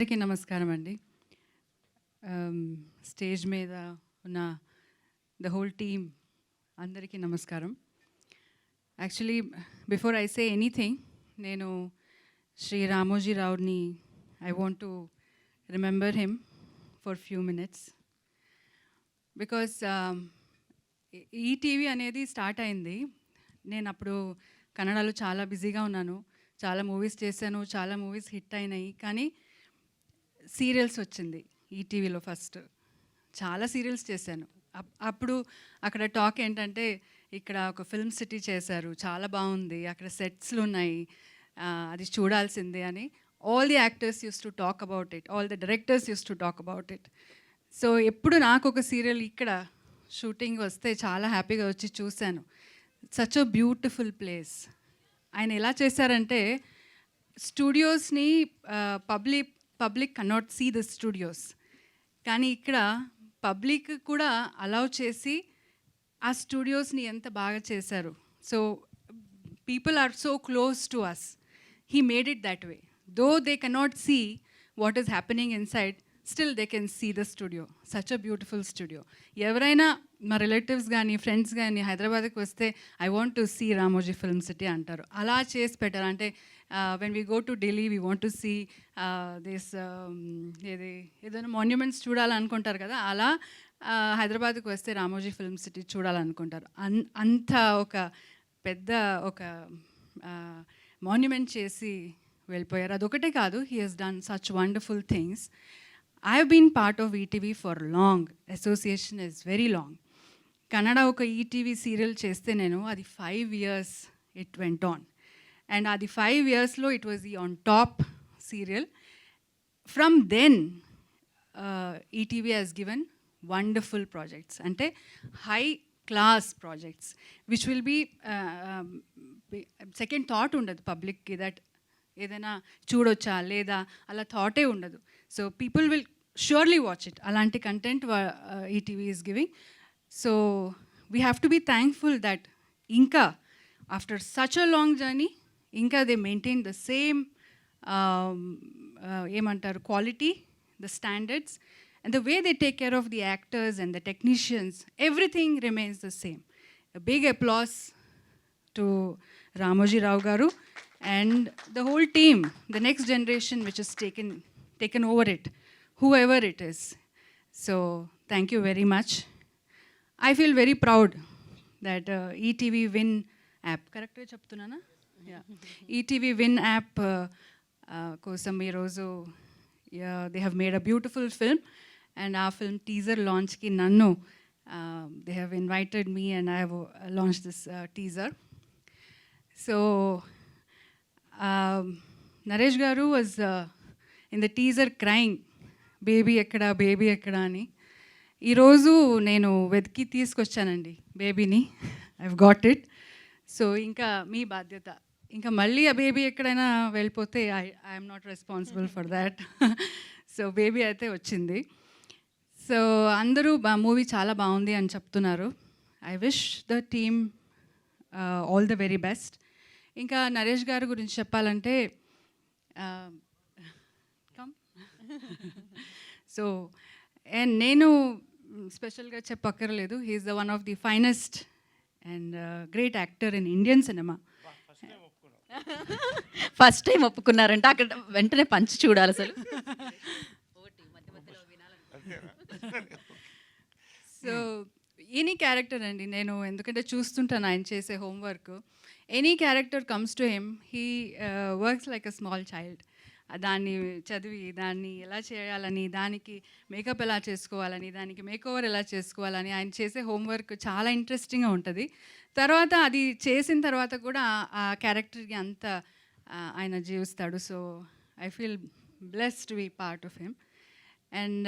అందరికీ నమస్కారం అండి. స్టేజ్ మీద ఉన్న ద హోల్ టీమ్ అందరికీ నమస్కారం. Actually before I say anything, నేను శ్రీ రామోజీ రావుని I want to remember him for few minutes. Because ETV అనేది స్టార్ట్ అయింది. నేను అప్పుడు కన్నడలో చాలా బిజీగా ఉన్నాను, చాలా మూవీస్ చేశాను, చాలా మూవీస్ హిట్ అయినాయి. కానీ సీరియల్స్ వచ్చింది ఈటీవీలో ఫస్ట్. చాలా సీరియల్స్ చేశాను. అప్పుడు అక్కడ టాక్ ఏంటంటే, ఇక్కడ ఒక ఫిల్మ్ సిటీ చేశారు, చాలా బాగుంది, అక్కడ సెట్స్లు ఉన్నాయి, అది చూడాల్సిందే అని all the actors use to talk about it, all the directors use to talk about it. So ఎప్పుడు నాకు ఒక సీరియల్ ఇక్కడ షూటింగ్ వస్తే చాలా హ్యాపీగా వచ్చి చూశాను. Such a beautiful place. ఆయన ఎలా చేశారంటే, స్టూడియోస్ని public cannot see the studios, కానీ ఇక్కడ పబ్లిక్ కూడా అలౌ చేసి ఆ స్టూడియోస్ని ఎంత బాగా చేశారు. So people are so close to us. He made it that way. Though they cannot see what is happening inside, still they can see the studio. Such a beautiful studio. ఎవరైనా మా relatives కానీ friends కానీ హైదరాబాద్కి వస్తే I want to see Ramoji film city అంటారు. అలా చేసి పెట్టారు. అంటే when we go to Delhi we want to see this ఏదైనా మాన్యుమెంట్స్ చూడాలనుకుంటారు కదా, అలా హైదరాబాద్కి వస్తే రామోజీ ఫిల్మ్ సిటీ చూడాలనుకుంటారు. అంత ఒక పెద్ద ఒక మాన్యుమెంట్ చేసి వెళ్ళిపోయారు. అదొకటే కాదు, he has done such wonderful things. I have been part of ETV for long. Association is very long. Kannada ఒక ఈటీవీ సీరియల్ చేస్తే నేను అది 5 years it went on. And అది 5 yearsలో it was the on top serial. From then ETV has given wonderful projects, అంటే high class projects which will be second thought ఉండదు పబ్లిక్కి, that ఏదైనా చూడొచ్చా లేదా అలా థాటే ఉండదు. So people will surely watch it. అలాంటి content ETV is giving. So we have to be thankful that ఇంకా after such a long journey ఇంకా దే మెయింటైన్ ద సేమ్ ఏమంటారు quality, the standards, and the way they take care of the actors and the technicians. Everything remains the same. Big applause to Ramoji Rao గారు and the whole team, the next generation which has taken over it, whoever it is. So thank you very much. I feel very proud that ETV Win app, correct ga cheptunana? Yeah. ETV Win app kosam ee roju they have made a beautiful film, and our film teaser launch ki nannu they have invited me and I have launched this teaser. So Naresh garu was in the teaser crying, baby ekkada ani. Ee roju nenu వెతికి తీసుకొచ్చానండి బేబీని. I've got it. So ఇంకా మీ బాధ్యత. ఇంకా మళ్ళీ ఆ baby ఎక్కడైనా వెళ్ళిపోతే I'm not responsible for that. So baby అయితే వచ్చింది. సో అందరూ మూవీ చాలా బాగుంది అని చెప్తున్నారు. I wish the team all the very best. ఇంకా నరేష్ గారి గురించి చెప్పాలంటే సో అండ్ నేను స్పెషల్గా చెప్పక్కర్లేదు, he is the one of the finest and great actor in Indian cinema. First time ఒప్పుకున్నారంటే అక్కడ వెంటనే పంచి చూడాలి అసలు. సో ఎనీ క్యారెక్టర్ అండి, నేను ఎందుకంటే చూస్తుంటాను ఆయన చేసే homework. Any character comes to him, he works like a small child. దాన్ని చదివి దాన్ని ఎలా చేయాలని, దానికి మేకప్ ఎలా చేసుకోవాలని, దానికి మేకోవర్ ఎలా చేసుకోవాలని ఆయన చేసే హోంవర్క్ చాలా ఇంట్రెస్టింగ్గా ఉంటుంది. తర్వాత అది చేసిన తర్వాత కూడా ఆ క్యారెక్టర్కి అంత ఆయన జీవిస్తాడు. So I feel blessed to be part of him. And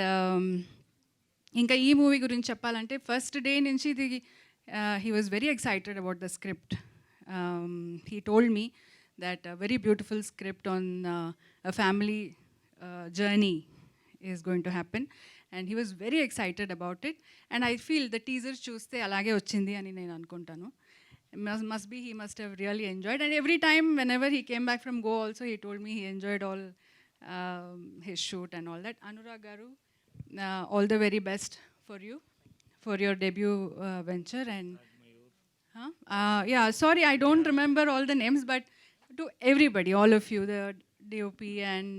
ఇంకా ఈ మూవీ గురించి చెప్పాలంటే ఫస్ట్ డే నుంచి ఇది he was very excited about the script. He told me that a very beautiful script on a family journey is going to happen, and he was very excited about it. And I feel the teaser చూస్తే అలాగే వచ్చింది అని నేను అనుకుంటాను. He must have really enjoyed, and every time whenever he came back from Goa also he told me he enjoyed all his shoot and all that. Anurag Garu, all the very best for you for your debut venture. And yeah, sorry, I don't remember all the names, but to everybody, all of you, the DOP and